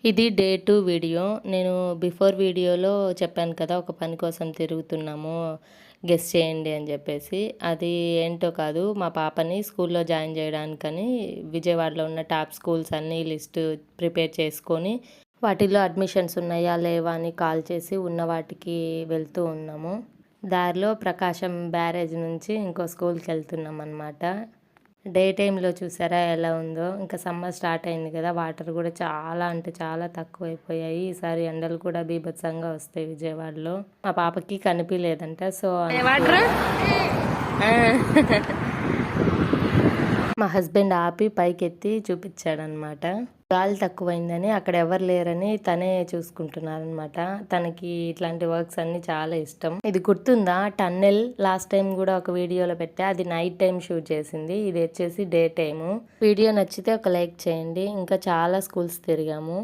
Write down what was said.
ఇది day 2 video. నేను before వీడియోలో చెప్పాను కదా! ఒక పని కోసం తిరుగుతున్నాము. గెస్ చేయండి అని జెప్పేసి. అది ఏంటో కాదు, మా పాపని స్కూల్‌లో జాయిన్ జేయడానికని విజయవాడలో ఉన్న టాప్ స్కూల్స్ అన్నీ లిస్ట్ ప్రిపేర్ చేసుకొని, వాటిల్లో అడ్మిషన్స్ ఉన్నాయా? లేవా? అని కాల్ చేసి ఉన్న వాటికి వెళ్తూ ఉన్నాము. దారిలో ప్రకాశం బ్యారేజ్ నుంచి ఇంకో స్కూల్‌కెళ్తున్నామనమాట. డే టైమ్‌లో చూసారా ఎలా ఉందో? ఇంకా సమ్మర్ స్టార్ట్ అయింది కదా! వాటర్ గూడా చాలా అంటే చాలా తక్కువైపోయాయి. ఈసారి ఎండలు కూడా బీభత్సంగా వస్తాయి విజయవాడలో. మా పాపకి కనిపియలేదంట. సో, వాటర్ మా హస్బెండ్ ఆపి పైకెత్తి చూపిచ్చాడనమాట. గాలి తక్కువైందని అక్కడ ఎవరు లేరని తనే చూసుకుంటున్నారనమాట. తనకి ఇట్లాంటి వర్క్స్ అన్నీ చాలా ఇష్టం. ఇది గుర్తుందా? టన్నెల్ లాస్ట్ టైం గూడా ఒక వీడియోలో పెట్టా. అది నైట్ టైమ్ షూట్ చేసింది. ఇది వచ్చేసి డే టైము. వీడియో నచ్చితే ఒక లైక్ చేయండి. ఇంకా చాలా స్కూల్స్ తిరిగాము.